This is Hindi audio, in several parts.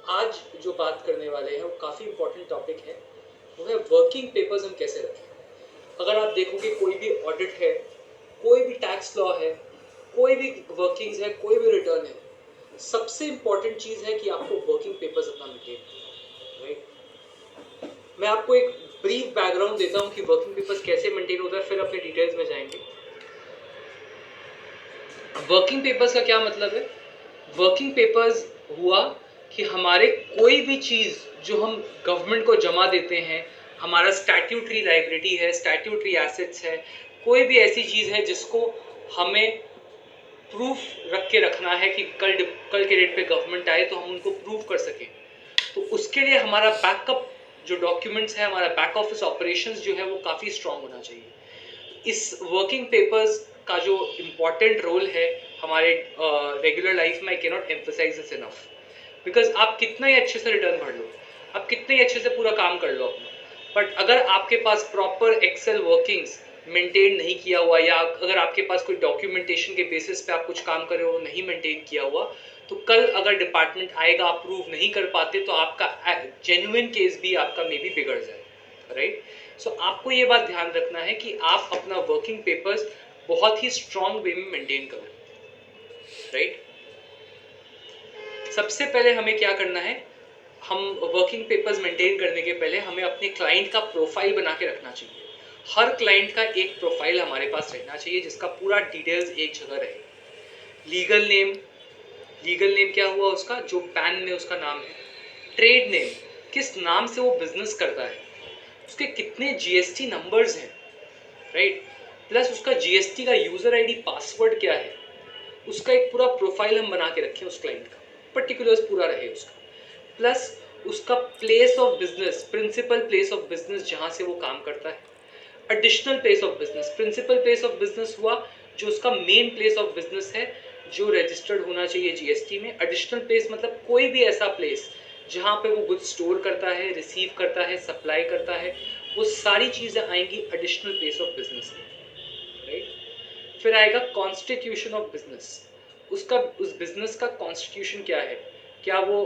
आज जो बात करने वाले हैं वो काफ़ी इंपॉर्टेंट टॉपिक है। वो है वर्किंग पेपर्स हम कैसे रखें। अगर आप देखोगे कोई भी ऑडिट है, कोई भी टैक्स लॉ है, कोई भी वर्किंग्स है, कोई भी रिटर्न है, सबसे इंपॉर्टेंट चीज़ है कि आपको वर्किंग पेपर्स अपना मेंटेन करना, राइट। मैं आपको एक ब्रीफ बैकग्राउंड देता हूँ कि वर्किंग पेपर्स कैसे मेंटेन होता है, फिर अपने डिटेल्स में जाएंगे। वर्किंग पेपर्स का क्या मतलब है? वर्किंग पेपर्स हुआ कि हमारे कोई भी चीज़ जो हम गवर्नमेंट को जमा देते हैं, हमारा स्टैट्यूटरी लाइबिलिटी है, स्टैट्यूटरी एसेट्स है, कोई भी ऐसी चीज़ है जिसको हमें प्रूफ रख के रखना है कि कल के डेट पे गवर्नमेंट आए तो हम उनको प्रूव कर सकें। तो उसके लिए हमारा बैकअप जो डॉक्यूमेंट्स है, हमारा बैक ऑफिस ऑपरेशंस जो है वो काफ़ी स्ट्रांग होना चाहिए। इस वर्किंग पेपर्स का जो इम्पॉर्टेंट रोल है हमारे रेगुलर लाइफ में, I can not emphasize this enough. Because आप कितना ही अच्छे से रिटर्न भर लो, आप कितने ही अच्छे से पूरा काम कर लो अपना, बट अगर आपके पास प्रॉपर एक्सेल वर्किंग्स मेंटेन नहीं किया हुआ, या अगर आपके पास कोई डॉक्यूमेंटेशन के बेसिस पे आप कुछ काम कर रहे हो नहीं मेंटेन किया हुआ, तो कल अगर डिपार्टमेंट आएगा आप प्रूव नहीं कर पाते तो आपका जेन्युइन केस भी आपका मे बी बिगड़ जाए, राइट। सो आपको ये बात ध्यान रखना है कि आप अपना वर्किंग पेपर्स बहुत ही स्ट्रांग वे में मेंटेन करो, राइट। सबसे पहले हमें क्या करना है, हम वर्किंग पेपर्स मेंटेन करने के पहले हमें अपने क्लाइंट का प्रोफाइल बना के रखना चाहिए। हर क्लाइंट का एक प्रोफाइल हमारे पास रहना चाहिए जिसका पूरा डिटेल्स एक जगह रहे। लीगल नेम, लीगल नेम क्या हुआ उसका, जो पैन में उसका नाम है। ट्रेड नेम, किस नाम से वो बिजनेस करता है, उसके कितने जीएसटी नंबर्स हैं, राइट। प्लस उसका जीएसटी का यूजर आईडी पासवर्ड क्या है, उसका एक पूरा प्रोफाइल हम बना के रखें उस क्लाइंट का, पर्टिकुलर्स पूरा रहे उसका। प्लस उसका place of business, principal place of business जहाँ से वो काम करता है। Additional place of business, principal place of business हुआ जो उसका मेन प्लेस ऑफ बिजनेस है जो रजिस्टर्ड होना चाहिए जीएसटी में। एडिशनल प्लेस मतलब कोई भी ऐसा प्लेस जहाँ पे वो गुड्स स्टोर करता है, रिसीव करता है, सप्लाई करता है, वो सारी चीज़ें आएंगी एडिशनल प्लेस ऑफ बिजनेस में, राइट। फिर आएगा कॉन्स्टिट्यूशन ऑफ बिजनेस, उसका उस बिजनेस का कॉन्स्टिट्यूशन क्या है, क्या वो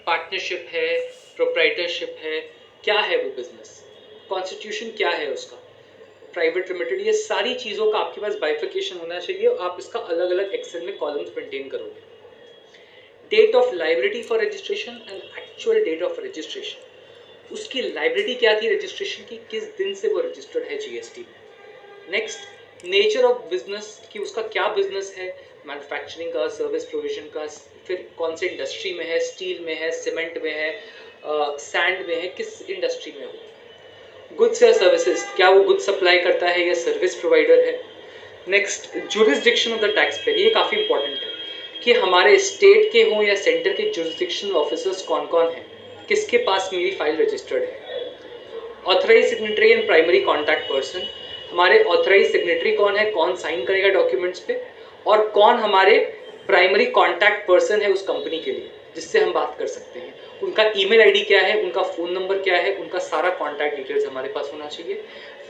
पार्टनरशिप है, प्रोप्राइटरशिप है, क्या है वो बिजनेस, कॉन्स्टिट्यूशन क्या है उसका, प्राइवेट लिमिटेड, ये सारी चीज़ों का आपके पास बाइफिकेशन होना चाहिए। आप इसका अलग अलग एक्सेल में कॉलम्स मेंटेन करोगे। Date of liability for registration and actual date of registration, उसकी लाइबिलिटी क्या थी रजिस्ट्रेशन की, किस दिन से वो रजिस्टर्ड है जीएसटी में। नेक्स्ट, नेचर ऑफ बिजनेस, कि उसका क्या बिजनेस है, मैन्युफैक्चरिंग का, सर्विस प्रोविजन का, फिर कौन से इंडस्ट्री में है, स्टील में है, सीमेंट में है, सैंड में है, किस इंडस्ट्री में हो। गुड्स या सर्विसेज, क्या वो गुड्स सप्लाई करता है या सर्विस प्रोवाइडर है। Next, jurisdiction of the tax payer, ये काफ़ी इंपॉर्टेंट है कि हमारे स्टेट के हों या सेंटर के जुरिस्डिक्शनल ऑफिसर्स कौन कौन हैं, किसके पास मेरी फाइल रजिस्टर्ड है। Authorize signatory and primary contact person, हमारे ऑथराइज सिग्नेटरी कौन है, कौन साइन करेगा डॉक्यूमेंट्स पे, और कौन हमारे प्राइमरी कॉन्टैक्ट पर्सन है उस कंपनी के लिए जिससे हम बात कर सकते हैं, उनका ईमेल आईडी क्या है, उनका फ़ोन नंबर क्या है, उनका सारा कॉन्टैक्ट डिटेल्स हमारे पास होना चाहिए।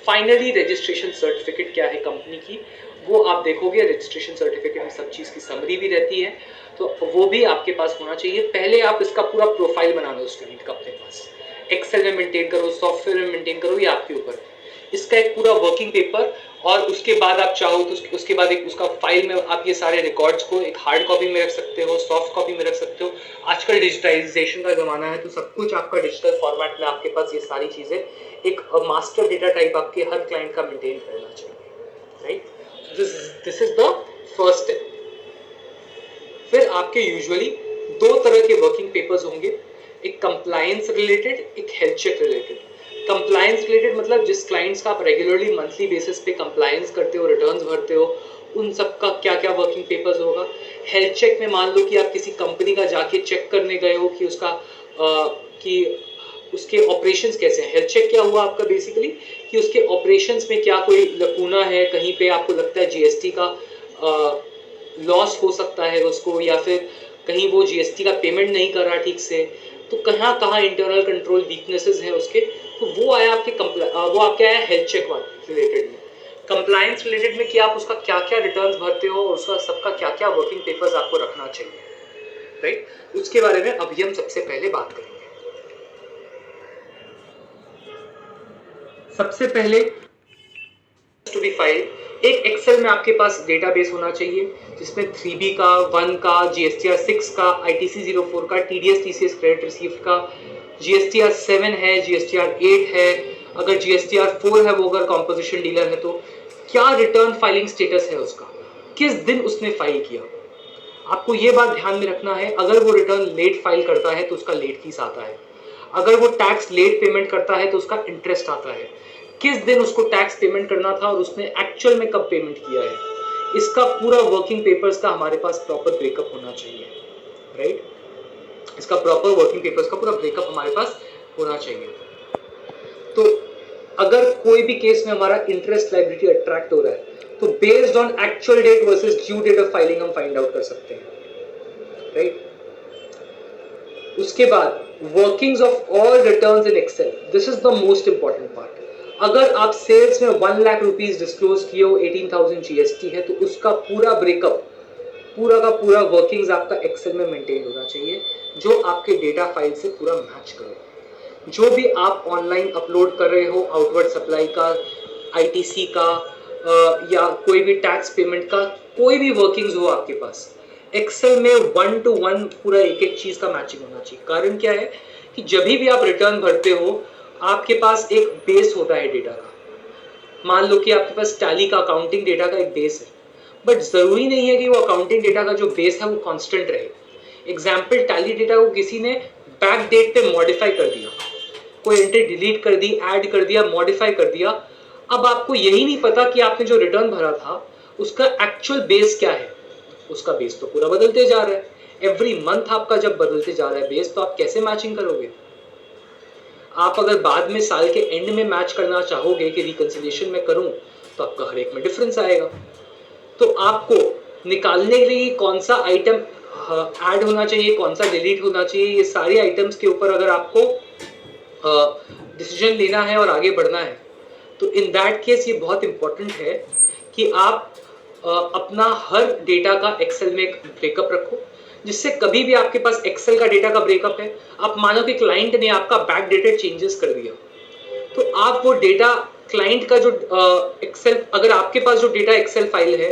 फाइनली रजिस्ट्रेशन सर्टिफिकेट क्या है कंपनी की, वो आप देखोगे रजिस्ट्रेशन सर्टिफिकेट में सब चीज़ की समरी भी रहती है, तो वो भी आपके पास होना चाहिए। पहले आप इसका पूरा प्रोफाइल बना लो उस क्लाइंट का अपने पास, एक्सेल में मेंटेन करो, सॉफ्टवेयर में मेंटेन करो, ये आपके ऊपर है। इसका एक पूरा वर्किंग पेपर, और उसके बाद आप चाहो तो उसके बाद एक उसका फाइल में आप ये सारे रिकॉर्ड्स को एक हार्ड कॉपी में रख सकते हो, सॉफ्ट कॉपी में रख सकते हो। आजकल डिजिटाइजेशन का ज़माना है तो सब कुछ आपका डिजिटल फॉर्मेट में आपके पास ये सारी चीज़ें एक मास्टर डेटा टाइप आपके हर क्लाइंट का मेंटेन करना चाहिए, right. This is the first step. फिर आपके यूजुअली दो तरह के वर्किंग पेपर्स होंगे, एक कंप्लायंस रिलेटेड, एक health check related. Compliance related मतलब जिस क्लाइंट्स का आप रेगुलरली मंथली बेसिस पे कंप्लायंस करते हो, रिटर्न्स भरते हो, उन सब का क्या क्या वर्किंग पेपर्स होगा। हेल्थ चेक में मान लो कि आप किसी कंपनी का जाके चेक करने गए हो कि उसका कि उसके ऑपरेशंस कैसे हैं। हेल्थ चेक क्या हुआ आपका बेसिकली, कि उसके ऑपरेशंस में क्या कोई लकूना है, कहीं पे आपको लगता है जीएसटी का लॉस हो सकता है उसको, या फिर कहीं वो जीएसटी का पेमेंट नहीं कर रहा ठीक से, तो कहाँ कहाँ इंटरनल कंट्रोल वीकनेसेस हैं उसके, तो वो आया आपके वो आपके आया हेल्थ चेक रिलेटेड में। कंप्लायंस रिलेटेड में कि आप उसका क्या क्या रिटर्न्स भरते हो और उसका सबका क्या क्या वर्किंग पेपर्स आपको रखना चाहिए। राइट? उसके बारे में अभी हम सबसे पहले बात करेंगे। सबसे पहले टू बी फाइल, एक एक्सेल में आपके पास डेटाबेस होना चाहिए जिसमें 3B का, 1 का, GSTR 6 का, ITC 04 का, TDS TCS क्रेडिट रिसीव्ड का, GSTR 7 है, GSTR 8 है, अगर GSTR 4 है वो अगर कॉम्पोजिशन डीलर है तो क्या रिटर्न फाइलिंग स्टेटस है उसका, किस दिन उसने फाइल किया। आपको ये बात ध्यान में रखना है, अगर वो रिटर्न लेट फाइल करता है तो उसका लेट फीस आता है, अगर वो टैक्स लेट पेमेंट करता है तो उसका इंटरेस्ट आता है, किस दिन उसको टैक्स पेमेंट करना था और उसने एक्चुअल में कब पेमेंट किया है, इसका पूरा वर्किंग पेपर्स का हमारे पास प्रॉपर ब्रेकअप होना चाहिए। राइट? इसका प्रॉपर वर्किंग पेपर्स का पूरा ब्रेकअप हमारे पास होना चाहिए। तो अगर कोई भी केस में हमारा इंटरेस्ट लायबिलिटी अट्रैक्ट हो रहा है तो based on actual date versus due date of filing हम फाइंड आउट कर सकते हैं। राइट? उसके बाद workings of all returns in excel, this is the most important part. अगर आप सेल्स में 1 लाख रुपीज डिस्क्लोज किए हो, 18,000 GST है, तो उसका पूरा ब्रेकअप, पूरा का पूरा वर्किंग्स आपका एक्सेल में मेंटेन होना चाहिए जो आपके डेटा फाइल से पूरा मैच करे। जो भी आप ऑनलाइन अपलोड कर रहे हो, आउटवर्ड सप्लाई का, ITC का या कोई भी टैक्स पेमेंट का, कोई भी वर्किंग्स हो आपके पास, एक्सेल में 1 to 1 पूरा एक एक चीज का मैचिंग होना चाहिए। कारण क्या है कि जब भी आप रिटर्न भरते हो आपके पास एक बेस होता है डेटा का। मान लो कि आपके पास टैली का अकाउंटिंग डेटा का एक बेस है, बट जरूरी नहीं है कि वो अकाउंटिंग डेटा का जो बेस है वो कांस्टेंट रहे। एग्जाम्पल, टैली डेटा को किसी ने बैक डेट पे मॉडिफाई कर दिया, कोई एंट्री डिलीट कर दी, ऐड कर दिया, मॉडिफाई कर दिया, अब आपको यही नहीं पता कि आपने जो रिटर्न भरा था उसका एक्चुअल बेस क्या है। उसका बेस तो पूरा बदलते जा रहा है, एवरी मंथ आपका जब बदलते जा रहा है बेस, तो आप कैसे मैचिंग करोगे। आप अगर बाद में साल के एंड में मैच करना चाहोगे कि रिकंसिलिएशन में करूं, तो आपका हर एक में डिफरेंस आएगा। तो आपको निकालने के लिए कौन सा आइटम ऐड होना चाहिए, कौन सा डिलीट होना चाहिए, ये सारे आइटम्स के ऊपर अगर आपको डिसीजन लेना है और आगे बढ़ना है, तो इन दैट केस ये बहुत इंपॉर्टेंट है कि आप अपना हर डेटा का एक्सेल में एक ब्रेकअप रखो, जिससे कभी भी आपके पास एक्सेल का डेटा का ब्रेकअप है, आप मानो कि क्लाइंट ने आपका बैक डेटेड चेंजेस कर दिया, तो आप वो डेटा क्लाइंट का जो एक्सेल, अगर आपके पास जो डेटा एक्सेल फाइल है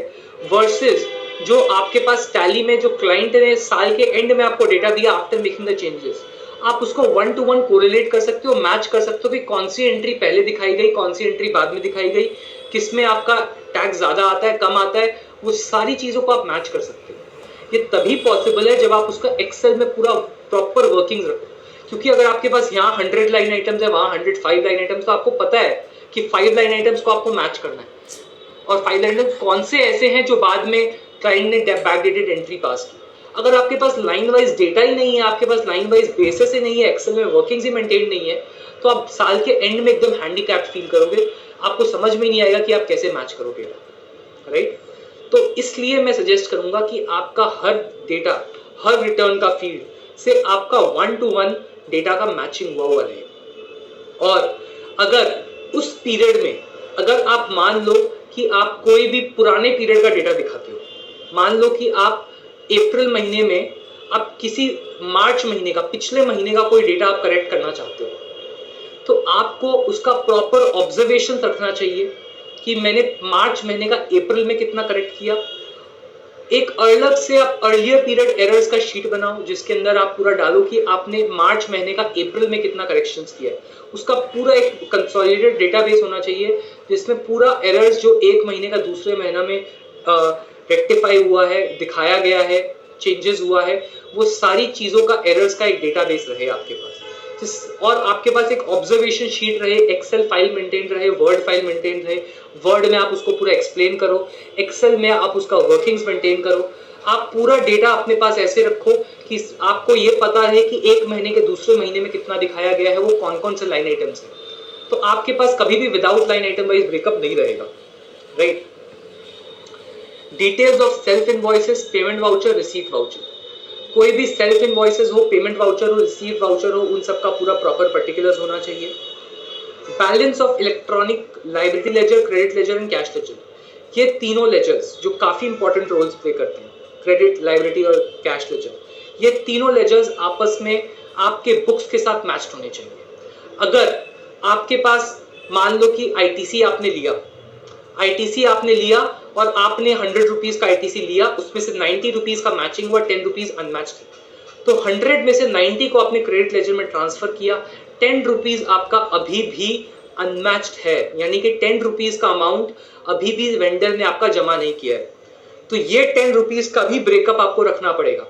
वर्सेस जो आपके पास टैली में जो क्लाइंट ने साल के एंड में आपको डेटा दिया आफ्टर मेकिंग द चेंजेस, आप उसको 1 to 1 कोरिलेट कर सकते हो, मैच कर सकते हो कि कौन सी एंट्री पहले दिखाई गई, कौन सी एंट्री बाद में दिखाई गई, किसमें आपका टैक्स ज्यादा आता है, कम आता है, वो सारी चीजों को आप मैच कर सकते हो। ये तभी पॉसिबल है जब आप उसका एक्सेल में पूरा प्रॉपर वर्किंग रखो, क्योंकि अगर आपके पास यहाँ 100 लाइन आइटम्स है, वहां 105 लाइन आइटम्स, तो आपको पता है कि 5 लाइन आइटम्स को आपको मैच करना है, और 5 लाइन आइटम्स कौन से ऐसे हैं जो बाद में क्लाइंट ने बैकडेटेड एंट्री पास की। अगर आपके पास लाइन वाइज डेटा ही नहीं है, आपके पास लाइन वाइज बेसिस ही नहीं है, एक्सेल में वर्किंग्स ही मेंटेन नहीं है, तो आप साल के एंड में एकदम हैंडीकैप्ड फील करोगे, आपको समझ में नहीं आएगा कि आप कैसे मैच करोगे। राइट? तो इसलिए मैं सजेस्ट करूंगा कि आपका हर डेटा, हर रिटर्न का फील्ड से आपका 1 to 1 डेटा का मैचिंग हुआ रहे। और अगर उस पीरियड में, अगर आप मान लो कि आप कोई भी पुराने पीरियड का डेटा दिखाते हो, मान लो कि आप अप्रैल महीने में आप किसी मार्च महीने का, पिछले महीने का कोई डेटा आप करेक्ट करना चाहते हो, तो आपको उसका प्रॉपर ऑब्जर्वेशन रखना चाहिए कि मैंने मार्च महीने का अप्रैल में कितना करेक्ट किया। एक अलग से आप अर्लियर पीरियड एरर्स का शीट बनाओ जिसके अंदर आप पूरा डालो कि आपने मार्च महीने का अप्रैल में कितना करेक्शंस किया है। उसका पूरा एक कंसोलिडेटेड डेटाबेस होना चाहिए जिसमें पूरा एरर्स जो एक महीने का दूसरे महीना में रेक्टिफाई हुआ है, दिखाया गया है, चेंजेस हुआ है, वो सारी चीजों का एरर्स का एक डेटाबेस रहे आपके पास। और आपके पास एक ऑब्जर्वेशन शीट रहे, एक्सेल फाइल मेंटेन रहे, वर्ड फाइल मेंटेन रहे, वर्ड में आप उसको पूरा एक्सप्लेन करो, एक्सेल में आप उसका वर्किंग्स मेंटेन करो। आप पूरा डेटा अपने पास ऐसे रखो कि आपको ये पता है कि एक महीने के दूसरे महीने में कितना दिखाया गया है, वो कौन कौन से लाइन आइटम्स है। तो आपके पास कभी भी without line item wise breakup नहीं रहेगा। Right? Details of self invoices, payment voucher, receipt voucher, कोई भी सेल्फ इनवॉइसेस हो, पेमेंट वाउचर हो, रिसीट वाउचर हो, उन सबका पूरा प्रॉपर पर्टिकुलर्स होना चाहिए। Balance of electronic liability ledger, credit ledger and cash ledger, ये तीनों लेजर्स जो काफी इंपॉर्टेंट रोल्स प्ले करते हैं, क्रेडिट, लायबिलिटी और कैश लेजर, ये तीनों लेजर्स आपस में आपके बुक्स के साथ मैच्ड होने चाहिए। अगर आपके पास मान लो कि आईटीसी आपने लिया और आपने 100 रुपीज का आईटीसी लिया, उसमें से 90 रुपीज का मैचिंग हुआ, 10 रुपीज अनमैच्ड, तो 100 में से 90 को आपने क्रेडिट लेजर में ट्रांसफर किया, 10 रुपीज आपका अभी भी अनमैच्ड है, यानी कि 10 रुपीज का अमाउंट अभी भी वेंडर ने आपका जमा नहीं किया है। तो ये 10 रुपीज का भी ब्रेकअप आपको रखना पड़ेगा।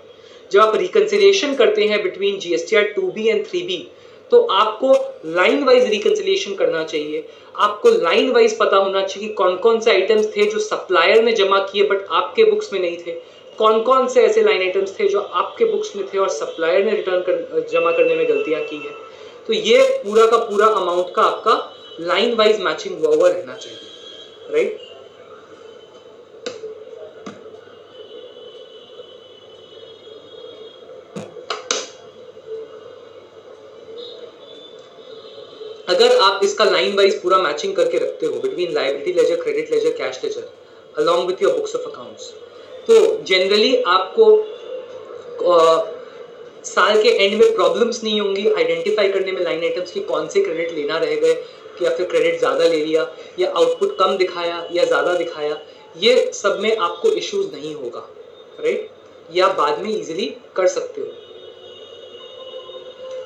जब आप रिकंसिलिएशन करते हैं between GSTR 2B and 3B, तो आपको लाइन वाइज रिकंसिलिएशन करना चाहिए। आपको लाइन वाइज पता होना चाहिए कि कौन कौन से आइटम्स थे जो सप्लायर ने जमा किए बट आपके बुक्स में नहीं थे, कौन कौन से ऐसे लाइन आइटम्स थे जो आपके बुक्स में थे और सप्लायर ने जमा करने में गलतियां की है। तो ये पूरा का पूरा अमाउंट का आपका लाइन वाइज मैचिंग हुआ रहना चाहिए, राइट। अगर आप इसका लाइन वाइज पूरा मैचिंग करके रखते हो between liability ledger, credit ledger, cash ledger along with your books of accounts, तो जनरली आपको साल के एंड में प्रॉब्लम्स नहीं होंगी आइडेंटिफाई करने में लाइन आइटम्स की कौन से क्रेडिट लेना रह गए, कि या फिर क्रेडिट ज़्यादा ले लिया या आउटपुट कम दिखाया या ज़्यादा दिखाया, ये सब में आपको इश्यूज नहीं होगा, राइट। या बाद में इजीली कर सकते हो।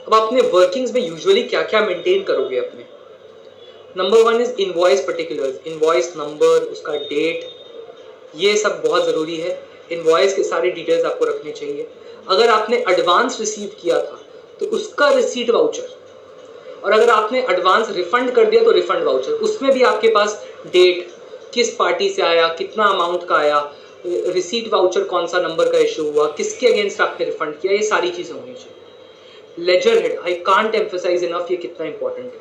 अब अपने वर्किंग्स में यूजुअली क्या क्या मेंटेन करोगे अपने? Number 1 is invoice particulars, invoice number, उसका डेट, ये सब बहुत ज़रूरी है। इनवॉइस के सारे डिटेल्स आपको रखने चाहिए। अगर आपने एडवांस रिसीव किया था तो उसका रिसीट वाउचर, और अगर आपने एडवांस रिफंड कर दिया तो रिफंड वाउचर, उसमें भी आपके पास डेट, किस पार्टी से आया, कितना अमाउंट का आया, रिसीट वाउचर कौन सा नंबर का इशू हुआ, किसके अगेंस्ट आपने रिफंड किया, ये सारी चीज़ें होनी चाहिए। Ledger head, I can't emphasize enough ये कितना इंपॉर्टेंट है।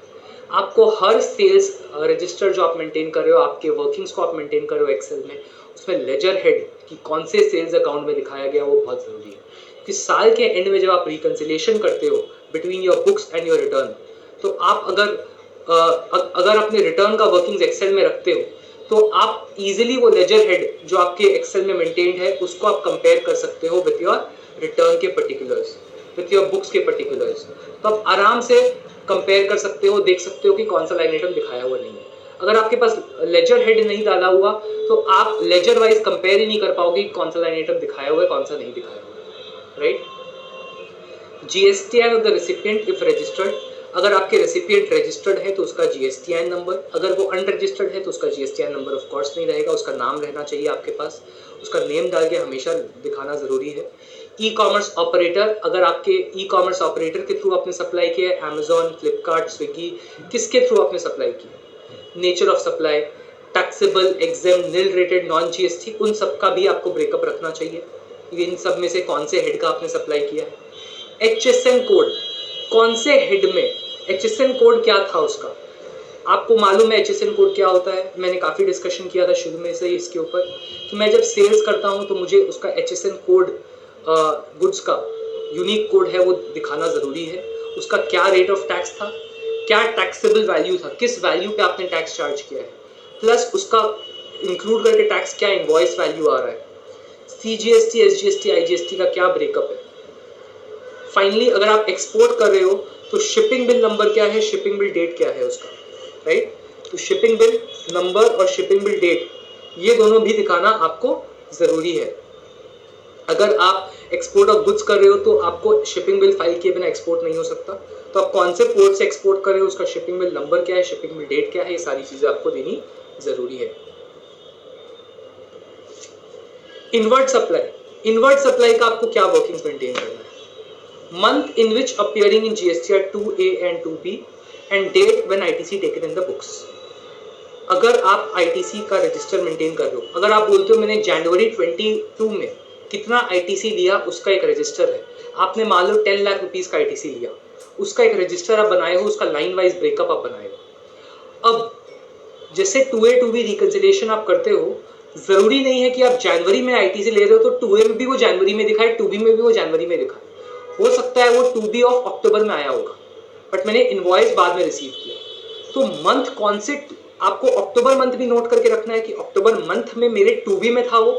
आपको हर सेल्स रजिस्टर जो आप मेंटेन कर रहे हो, आपके वर्किंग्स को आप मेंटेन कर रहे हो एक्सेल में, उसमें लेजर हेड कि कौन से सेल्स अकाउंट में दिखाया गया वो बहुत ज़रूरी है। कि साल के एंड में जब आप रिकंसिलिएशन करते हो between your books and your return, तो आप अगर अपने रिटर्न का वर्किंग्स एक्सेल में रखते हो तो आप इजीली वो लेजर हेड जो आपके एक्सेल में मेंटेन्ड है उसको आप कंपेयर कर सकते हो विथ योर रिटर्न के पर्टिकुलर्स, विथ योर बुक्स के पर्टिकुलर्स। तो आप आराम से कंपेयर कर सकते हो, देख सकते हो कि कौन सा लाइन आइटम दिखाया हुआ नहीं है। अगर आपके पास लेजर हेड नहीं डाला हुआ तो आप लेजर वाइज कंपेयर ही नहीं कर पाओगे कि कौन सा लाइन आइटम दिखाया हुआ है, कौन सा नहीं दिखाया हुआ है, right. GSTI of the recipient if registered, अगर आपके रेसिपिएंट रजिस्टर्ड है तो उसका जीएसटीआई नंबर, अगर वो अनरजिस्टर्ड है तो उसका जीएसटीआई नंबर ऑफ कोर्स नहीं रहेगा, उसका नाम रहना चाहिए आपके पास, उसका नेम डाल के हमेशा दिखाना ज़रूरी है। ई कॉमर्स ऑपरेटर, अगर आपके ई कॉमर्स ऑपरेटर के थ्रू आपने सप्लाई किया है, अमेजॉन, फ्लिपकार्ट, स्विगी, किसके थ्रू आपने सप्लाई किया, nature of supply, taxable, exam, nil rated, non GST, उन सब का भी आपको ब्रेकअप रखना चाहिए। इन सब में से कौन से हेड का आपने सप्लाई किया है। HSN कोड, कौन से हेड में HSN कोड क्या था उसका, आपको मालूम है HSN कोड क्या होता है? मैंने काफ़ी डिस्कशन किया था शुरू में से इसके ऊपर कि मैं जब सेल्स करता हूँ तो मुझे उसका HSN कोड, गुड्स का यूनिक कोड है वो दिखाना ज़रूरी है। उसका क्या रेट ऑफ टैक्स था, क्या टैक्सेबल वैल्यू था, किस वैल्यू पे आपने टैक्स चार्ज किया है, प्लस उसका इंक्लूड करके टैक्स क्या इनवॉइस वैल्यू आ रहा है, CGST, SGST, IGST का क्या ब्रेकअप है। फाइनली अगर आप एक्सपोर्ट कर रहे हो तो शिपिंग बिल नंबर क्या है, शिपिंग बिल डेट क्या है उसका, राइट। तो शिपिंग बिल नंबर और शिपिंग बिल डेट ये दोनों भी दिखाना आपको ज़रूरी है। अगर आप एक्सपोर्ट ऑफ गुड्स कर रहे हो तो आपको शिपिंग बिल फाइल किए बिना एक्सपोर्ट नहीं हो सकता। तो आप कौन से पोर्ट से एक्सपोर्ट कर रहे हो, उसका शिपिंग बिल नंबर क्या है, शिपिंग बिल डेट क्या है, ये सारी चीज़ें आपको देनी ज़रूरी है। इनवर्ट सप्लाई, इनवर्ट सप्लाई का आपको क्या वर्किंग्स मेंटेन करना है। Month in which appearing in GSTR 2A and 2B and date when ITC taken in the books. अगर आप ITC का रजिस्टर मेंटेन कर रहे हो, अगर आप बोलते हो मैंने जनवरी 22 में कितना ITC लिया, उसका एक रजिस्टर है, आपने मान लो 10 लाख रुपीज़ का ITC लिया, उसका एक रजिस्टर आप बनाए हो, उसका लाइन वाइज ब्रेकअप आप बनाए हो। अब जैसे 2A 2B रिकंसिलिएशन आप करते हो, ज़रूरी नहीं है कि आप जनवरी में ITC ले रहे हो तो 2A में भी वो जनवरी में दिखाए, 2B में भी वो जनवरी में दिखाए। हो सकता है वो 2B ऑफ अक्टूबर में आया होगा बट मैंने इनवॉइस बाद में रिसीव किया। तो मंथ कौन से, आपको अक्टूबर मंथ भी नोट करके रखना है कि अक्टूबर मंथ में मेरे 2B में था वो,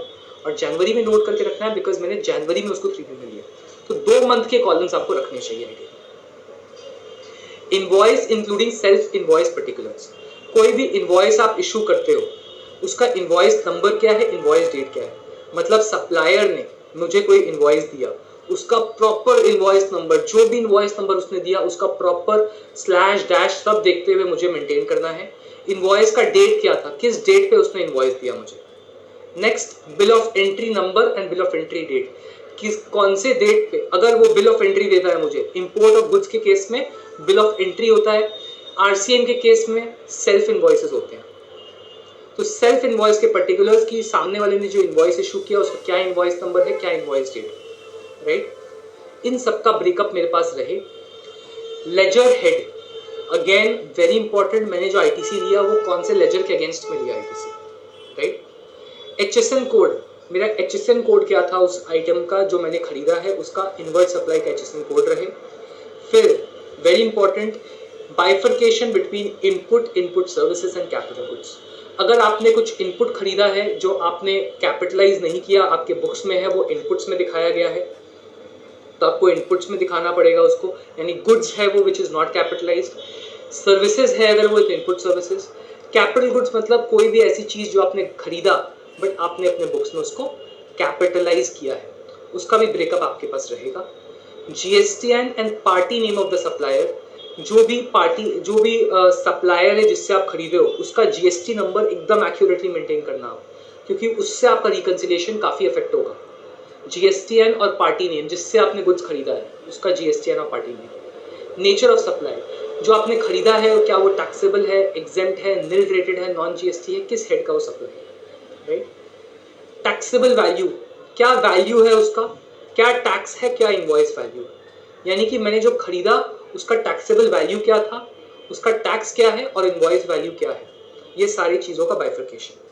और जनवरी में नोट करके रखना है बिकॉज मैंने जनवरी में उसको 3B में लिया। तो 2 मंथ के कॉलम्स आपको रखने चाहिए। Invoice including self invoice particulars, कोई भी इनवॉइस आप इशू करते हो उसका इनवॉइस नंबर क्या है, इनवॉइस डेट क्या है। मतलब सप्लायर ने मुझे कोई इनवॉइस दिया, उसका प्रॉपर इनवॉइस नंबर, जो भी इनवॉइस नंबर उसने दिया उसका प्रॉपर स्लैश डैश सब देखते हुए मुझे मेंटेन करना है। इनवॉइस का डेट क्या था, किस डेट पे उसने इनवॉइस दिया मुझे। Next, bill of entry number and bill of entry date, किस कौन से डेट पे अगर वो बिल ऑफ एंट्री देता है मुझे। इंपोर्ट ऑफ गुड्स के केस में बिल ऑफ एंट्री होता है, आरसीएम के केस में सेल्फ इनवॉइसेस होते हैं। तो सेल्फ इनवॉइस के पर्टिकुलर्स की सामने वाले ने जो इनवॉइस इशू किया उसका क्या इनवॉइस नंबर है, क्या इनवॉइस डेट, राइट। इन सबका ब्रेकअप मेरे पास रहे। Ledger head, again very important, मैंने जो आईटीसी लिया वो कौन से लेजर के अगेंस्ट में लिया आईटीसी, राइट। एचएसएन कोड, मेरा एचएसएन कोड क्या था उस आइटम का जो मैंने खरीदा है, उसका इनवर्ट सप्लाई का एचएसएन कोड रहे। फिर very important, bifurcation between input services and capital goods. अगर आपने कुछ इनपुट खरीदा है जो आपने कैपिटलाइज नहीं किया, आपके बुक्स में है, वो इनपुट्स में दिखाया गया है, तो आपको इनपुट्स में दिखाना पड़ेगा उसको, यानी गुड्स है वो which is not capitalised. Services है अगर वो इनपुट सर्विसेज। कैपिटल गुड्स मतलब कोई भी ऐसी चीज जो आपने खरीदा बट आपने अपने बुक्स में उसको कैपिटलाइज किया है, उसका भी ब्रेकअप आपके पास रहेगा। GSTN and party name of the supplier, जो भी सप्लायर है जिससे आप खरीदे हो उसका जीएसटी नंबर एकदम एक्यूरेटली मेंटेन करना आप, क्योंकि उससे आपका रिकंसिलिएशन काफी इफेक्ट होगा। जीएसटीएन और पार्टी नेम जिससे आपने गुड्स खरीदा है उसका जीएसटीएन और party name. Nature of supply, जो आपने खरीदा है क्या वो टैक्सेबल है, एग्जेम्प्ट है, निल रेटेड है, नॉन जीएसटी है, किस हेड का वो सप्लाई है, राइट। टैक्सेबल वैल्यू, क्या वैल्यू है उसका, क्या टैक्स है, क्या इनवॉइस वैल्यू है, यानी कि मैंने जो खरीदा उसका टैक्सेबल वैल्यू क्या था, उसका टैक्स क्या है और इनवॉइस वैल्यू क्या है, ये सारी चीजों का bifurcation.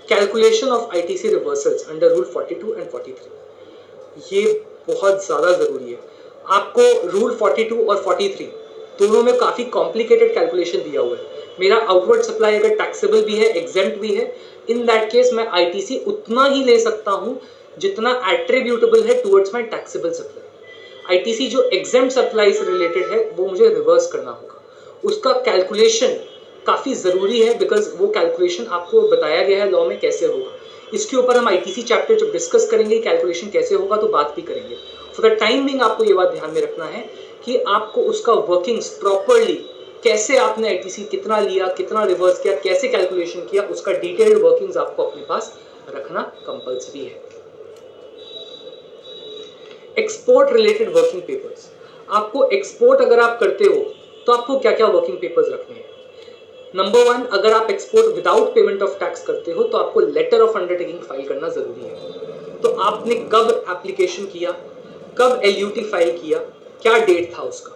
Calculation of ITC reversals under rule 42 and 43, ये बहुत ज्यादा जरूरी है। आपको रूल 42 और 43 दोनों में काफी कॉम्प्लिकेटेड कैलकुलेशन दिया हुआ है। मेरा आउटवर्ड सप्लाई अगर टैक्सेबल भी है, एग्जेम्प्ट भी है, इन दैट केस मैं आईटीसी उतना ही ले सकता हूं जितना एट्रीब्यूटेबल है towards my taxable supply. ITC जो एग्जेम्प्ट सप्लाई से रिलेटेड है वो मुझे रिवर्स करना होगा, उसका कैलकुलेशन काफी जरूरी है, बिकॉज वो कैलकुलेशन आपको बताया गया है लॉ में कैसे होगा। इसके ऊपर हम आईटीसी चैप्टर जब डिस्कस करेंगे कैलकुलेशन कैसे होगा तो बात भी करेंगे। फॉर द टाइम बिंग आपको ये बात ध्यान में रखना है कि आपको उसका वर्किंग्स प्रॉपरली, कैसे आपने आईटीसी कितना लिया, कितना रिवर्स किया, कैसे कैलकुलेशन किया, उसका डिटेल्ड वर्किंग्स आपको अपने पास रखना कंपल्सरी है। एक्सपोर्ट रिलेटेड वर्किंग पेपर्स, आपको एक्सपोर्ट अगर आप करते हो तो आपको क्या क्या वर्किंग पेपर्स रखने हैं। नंबर 1, अगर आप export without payment of tax करते हो तो आपको लेटर ऑफ अंडरटेकिंग फाइल करना जरूरी है। तो आपने कब एप्लीकेशन किया, कब एलयूटी फाइल किया, क्या डेट था उसका,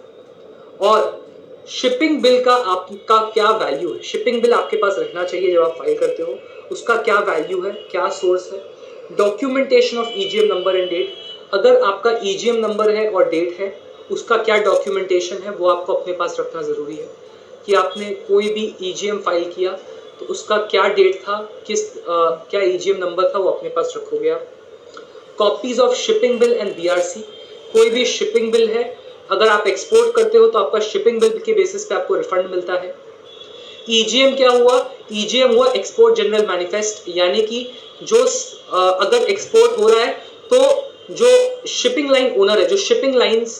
और शिपिंग बिल का आपका क्या वैल्यू है। शिपिंग बिल आपके पास रहना चाहिए जब आप फाइल करते हो, उसका क्या वैल्यू है, क्या सोर्स है। Documentation of EGM number and date, अगर आपका ईजीएम नंबर है और डेट है उसका क्या डॉक्यूमेंटेशन है वो आपको अपने पास रखना जरूरी है, कि आपने कोई भी ईजीएम फाइल किया तो उसका क्या डेट था, क्या ईजीएम नंबर था, वो अपने पास रखोगे आप। Copies of shipping bill and BRC, कोई भी शिपिंग बिल है, अगर आप एक्सपोर्ट करते हो तो आपका शिपिंग बिल के बेसिस पे आपको रिफंड मिलता है। ईजीएम क्या हुआ, ईजीएम हुआ एक्सपोर्ट जनरल मैनिफेस्ट, यानी कि जो अगर एक्सपोर्ट हो रहा है तो जो शिपिंग लाइन ओनर है, जो शिपिंग लाइंस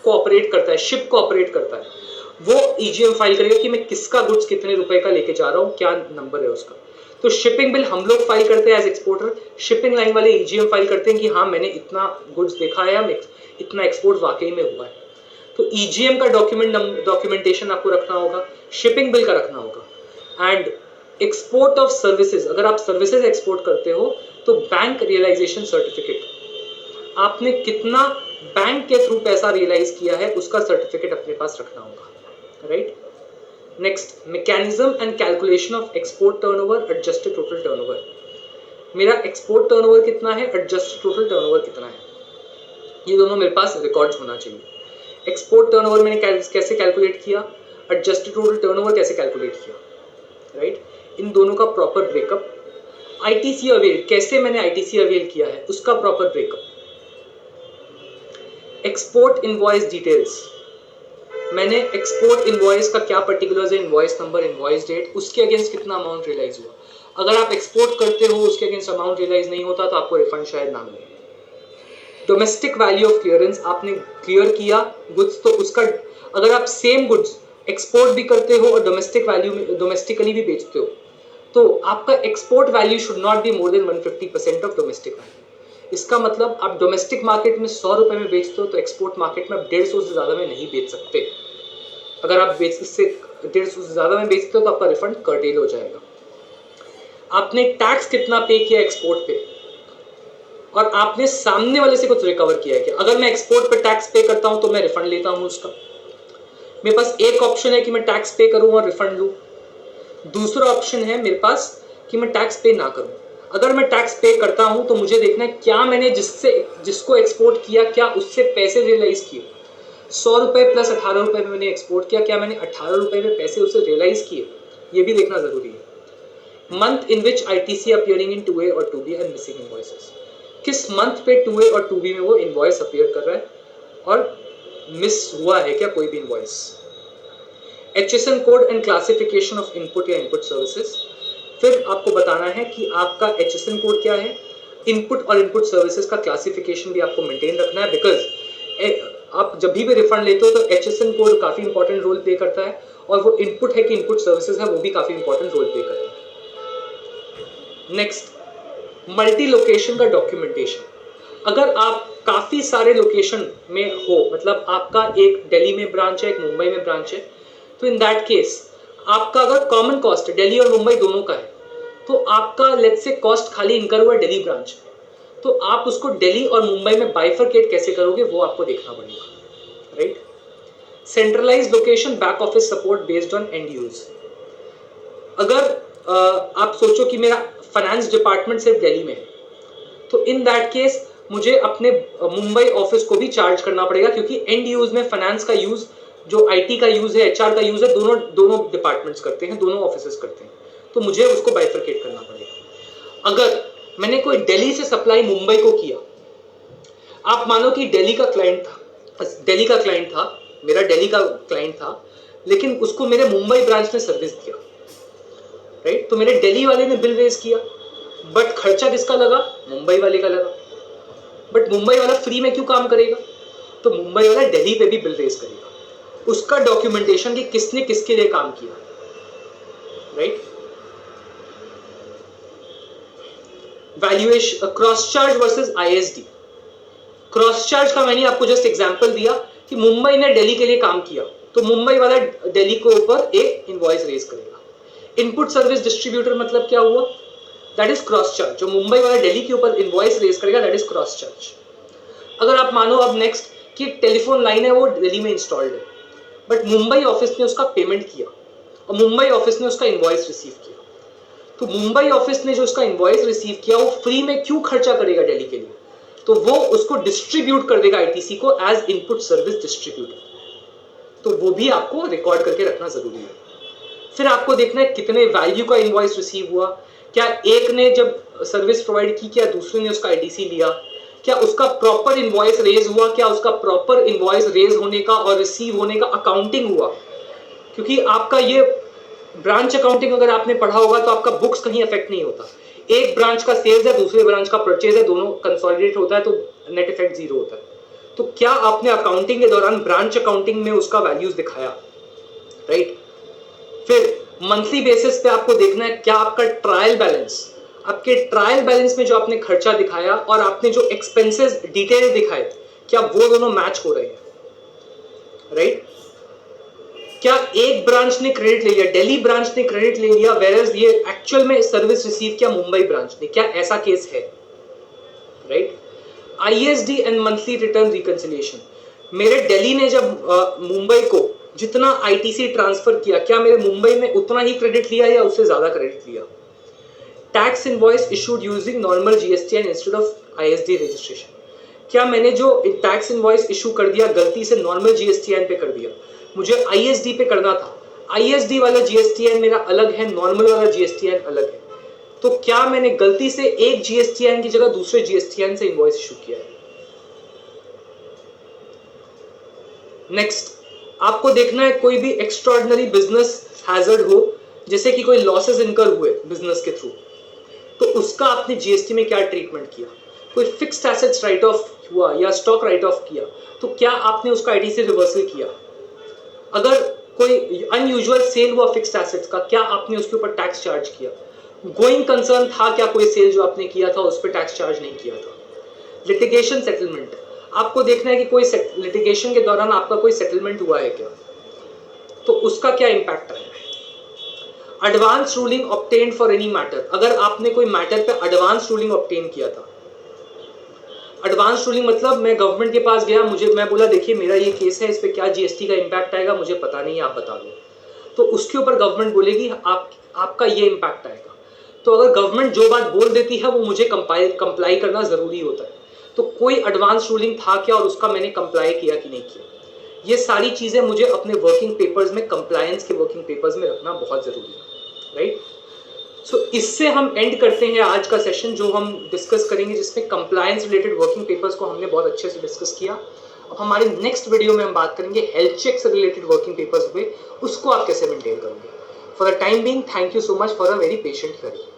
को ऑपरेट करता है, शिप को ऑपरेट करता है, वो ईजीएम फाइल करेगा कि मैं किसका गुड्स कितने रुपए का लेके जा रहा हूँ, क्या नंबर है उसका। तो शिपिंग बिल हम लोग फाइल करते हैं एज एक्सपोर्टर, शिपिंग लाइन वाले ईजीएम फाइल करते हैं कि हाँ मैंने इतना गुड्स देखा है, इतना एक्सपोर्ट वाकई में हुआ है। तो ईजीएम का डॉक्यूमेंटेशन आपको रखना होगा, शिपिंग बिल का रखना होगा। एंड एक्सपोर्ट ऑफ सर्विसेज, अगर आप सर्विसेज एक्सपोर्ट करते हो तो बैंक रियलाइजेशन सर्टिफिकेट, आपने कितना बैंक के थ्रू पैसा रियलाइज किया है उसका सर्टिफिकेट अपने पास रखना होगा, right. Next, mechanism and calculation of export turnover, adjusted total turnover. मेरा एक्सपोर्ट टर्नओवर कितना है, एडजस्टेड टोटल टर्नओवर कितना है, ये दोनों मेरे पास रिकॉर्ड्स होना चाहिए। एक्सपोर्ट टर्नओवर मैंने कैसे कैलकुलेट किया, एडजस्टेड टोटल टर्नओवर कैसे कैलकुलेट किया, राइट। इन दोनों का प्रॉपर ब्रेकअप। आईटीसी अवेल, कैसे मैंने आईटीसी अवेल किया है उसका proper breakup. Export invoice details, मैंने एक्सपोर्ट इनवॉइस का क्या पर्टिकुलर्स है, इनवॉइस नंबर, इनवॉइस डेट, उसके अगेंस्ट कितना अमाउंट रियलाइज हुआ। अगर आप एक्सपोर्ट करते हो उसके अगेंस्ट अमाउंट रियलाइज नहीं होता तो आपको रिफंड शायद ना मिले। डोमेस्टिक वैल्यू ऑफ क्लियरेंस, आपने क्लियर किया गुड्स तो उसका, अगर आप सेम गुड्स एक्सपोर्ट भी करते हो और डोमेस्टिक वैल्यू में डोमेस्टिकली भी बेचते हो तो आपका export value should not be more than 150% of domestic value. इसका मतलब आप डोमेस्टिक मार्केट में 100 रुपए में बेचते हो तो एक्सपोर्ट मार्केट में आप 150 से ज्यादा में नहीं बेच सकते। अगर आप इससे 150 से ज्यादा में बेचते हो तो आपका रिफंड कर्टेल हो जाएगा। आपने टैक्स कितना पे किया एक्सपोर्ट पे और आपने सामने वाले से कुछ रिकवर किया है क्या। अगर मैं एक्सपोर्ट पे टैक्स पे करता हूं तो मैं रिफंड लेता हूं उसका। मेरे पास एक ऑप्शन है कि मैं टैक्स पे करूं और रिफंड लूं, दूसरा ऑप्शन है मेरे पास कि मैं टैक्स पे ना करूं। अगर मैं टैक्स पे करता हूं तो मुझे देखना है क्या मैंने जिसको एक्सपोर्ट किया क्या उससे पैसे रियलाइज किए। 100 रुपए प्लस 18 रुपए में मैंने एक्सपोर्ट किया, क्या मैंने 18 रुपए में पैसे उसे रियलाइज किए, ये भी देखना जरूरी है। Month in which ITC appearing in 2A और 2B एंड मिसिंग इनवॉइसेस, किस मंथ पे 2A और 2B में वो इनवॉइस अपीयर कर रहा है और मिस हुआ है क्या कोई भी invoice. HSN code and classification of input या इनपुट सर्विसेज, फिर आपको बताना है कि आपका HSN कोड क्या है, इनपुट और इनपुट सर्विसेज का क्लासिफिकेशन भी आपको मेंटेन रखना है, बिकॉज आप जब भी रिफंड लेते हो तो HSN कोड काफी इंपॉर्टेंट रोल प्ले करता है और वो इनपुट है कि इनपुट सर्विसेज है वो भी काफी इंपॉर्टेंट रोल प्ले करता है। नेक्स्ट, मल्टी लोकेशन का डॉक्यूमेंटेशन। अगर आप काफी सारे लोकेशन में हो, मतलब आपका एक दिल्ली में ब्रांच है, एक मुंबई में ब्रांच है, तो इन दैट केस आपका अगर कॉमन कॉस्ट दिल्ली और मुंबई दोनों का है तो आपका लेट्स से कॉस्ट खाली इनकर हुआ दिल्ली ब्रांच, तो आप उसको दिल्ली और मुंबई में बाइफरकेट कैसे करोगे वो आपको देखना पड़ेगा, right. Centralised location back office support based on and use. अगर आप सोचो कि मेरा फाइनेंस डिपार्टमेंट सिर्फ दिल्ली में है तो इन दैट केस मुझे अपने मुंबई ऑफिस को भी चार्ज करना पड़ेगा, क्योंकि एंड यूज में फाइनेंस का यूज, जो आईटी का यूज है, एचआर का यूज है, दोनों डिपार्टमेंट्स करते हैं, दोनों ऑफिसेस करते हैं, तो मुझे उसको बाइफरकेट करना पड़ेगा। अगर मैंने कोई दिल्ली से सप्लाई मुंबई को किया, आप मानो कि दिल्ली का क्लाइंट था, मेरा दिल्ली का क्लाइंट था, लेकिन उसको मेरे मुंबई ब्रांच ने सर्विस दिया, राइट। तो मेरे दिल्ली वाले ने बिल रेज किया, बट खर्चा किसका लगा, मुंबई वाले का लगा। बट मुंबई वाला फ्री में क्यों काम करेगा, तो मुंबई वाला दिल्ली पे भी बिल रेज करेगा। उसका डॉक्यूमेंटेशन कि किसने किसके लिए काम किया, right. Valuation, cross charge versus ISD. Cross charge का मैंने आपको जस्ट एग्जांपल दिया कि मुंबई ने दिल्ली के लिए काम किया तो मुंबई वाला दिल्ली के ऊपर एक इनवॉइस रेज करेगा। इनपुट सर्विस डिस्ट्रीब्यूटर मतलब क्या हुआ, दैट इज क्रॉस चार्ज। जो मुंबई वाला दिल्ली के ऊपर इनवॉइस रेज करेगा दैट इज क्रॉस चार्ज। अगर आप मानो अब नेक्स्ट कि टेलीफोन लाइन है वो दिल्ली में इंस्टॉल्ड है, बट मुंबई ऑफिस ने उसका पेमेंट किया और मुंबई ऑफिस ने उसका इनवॉइस रिसीव किया, तो मुंबई ऑफिस ने जो उसका इनवॉइस रिसीव किया वो फ्री में क्यों खर्चा करेगा दिल्ली के लिए, तो वो उसको डिस्ट्रीब्यूट कर देगा आईटीसी को एज इनपुट सर्विस डिस्ट्रीब्यूटर। तो वो भी आपको रिकॉर्ड करके रखना जरूरी है। फिर आपको देखना है कितने वैल्यू का इनवॉइस रिसीव हुआ, क्या एक ने जब सर्विस प्रोवाइड की क्या दूसरे ने उसका आईटीसी लिया, क्या उसका प्रॉपर इनवॉइस रेज हुआ, क्या उसका प्रॉपर इनवॉइस रेज होने का और रिसीव होने का अकाउंटिंग हुआ। क्योंकि आपका ये ब्रांच अकाउंटिंग अगर आपने पढ़ा होगा तो आपका बुक्स कहीं अफेक्ट नहीं होता। एक ब्रांच का सेल्स है, दूसरे ब्रांच का परचेज है, दोनों कंसोलिडेट होता है तो नेट इफेक्ट जीरो होता है। तो क्या आपने अकाउंटिंग के दौरान ब्रांच अकाउंटिंग में उसका वैल्यूज दिखाया, राइट। फिर मंथली बेसिस पे आपको देखना है क्या आपका ट्रायल बैलेंस, आपके ट्रायल बैलेंस में जो आपने खर्चा दिखाया और आपने जो एक्सपेंसेस डिटेल दिखाए क्या वो दोनों मैच हो रहे हैं, राइट। क्या एक ब्रांच ने क्रेडिट ले लिया, दिल्ली ब्रांच ने क्रेडिट ले लिया, वेयरएज ये एक्चुअल में सर्विस रिसीव किया मुंबई ब्रांच ने, क्या ऐसा केस है, right. ISD and monthly return reconciliation, मेरे दिल्ली ने जब मुंबई को जितना आईटीसी ट्रांसफर किया क्या मेरे मुंबई में उतना ही क्रेडिट लिया या उससे ज्यादा क्रेडिट लिया। Tax invoice issued using normal GSTN instead of ISD registration, क्या मैंने जो टैक्स इनवॉइस इशू कर दिया गलती से नॉर्मल जीएसटीएन पे कर दिया, मुझे आईएसडी पे करना था, आईएसडी वाला जीएसटीएन मेरा अलग है, नॉर्मल वाला जीएसटीएन अलग है, तो क्या मैंने गलती से एक जीएसटीएन की जगह दूसरे जीएसटीएन से इनवॉइस इशू किया है। नेक्स्ट, आपको देखना है कोई भी एक्स्ट्रॉर्डिनरी बिजनेस हैजर्ड हो, जैसे कि कोई लॉसेस इनकर हुए बिजनेस के थ्रू, तो उसका आपने जीएसटी में क्या ट्रीटमेंट किया। कोई फिक्स्ड एसेट्स राइट ऑफ हुआ या स्टॉक राइट ऑफ किया, तो क्या आपने उसका आईटी से रिवर्सल किया। अगर कोई अनयूजुअल सेल हुआ फिक्स्ड एसेट्स का, क्या आपने उसके ऊपर टैक्स चार्ज किया। गोइंग कंसर्न था क्या कोई सेल जो आपने किया था उस पर टैक्स चार्ज नहीं किया था। लिटिगेशन सेटलमेंट, आपको देखना है कि कोई लिटिगेशन के दौरान आपका कोई सेटलमेंट हुआ है क्या, तो उसका क्या इंपैक्ट आया है। Advance ruling obtained for any matter, अगर आपने कोई मैटर पे एडवांस रूलिंग ऑब्टेन किया था। एडवांस रूलिंग मतलब मैं गवर्नमेंट के पास गया, मैं बोला देखिए मेरा ये केस है, इस पे क्या जीएसटी का इंपैक्ट आएगा मुझे पता नहीं है, आप बता दो। तो उसके ऊपर गवर्नमेंट बोलेगी आपका ये इंपैक्ट आएगा। तो अगर गवर्नमेंट जो बात बोल देती है वो मुझे कंप्लाई करना जरूरी होता है। तो कोई एडवांस रूलिंग था क्या और उसका मैंने कंप्लाई किया कि नहीं किया। ये सारी चीजें मुझे अपने वर्किंग पेपर्स में, कंप्लायंस के वर्किंग पेपर्स में रखना बहुत जरूरी है, राइट। सो इससे हम एंड करते हैं आज का सेशन, जो हम डिस्कस करेंगे जिसमें कंप्लायंस रिलेटेड वर्किंग पेपर्स को हमने बहुत अच्छे से डिस्कस किया। अब हमारे नेक्स्ट वीडियो में हम बात करेंगे हेल्थ चेक से रिलेटेड वर्किंग पेपर्स हुए, उसको आप कैसे मेंटेन करोगे। For the time being, thank you so much for a very patient hearing.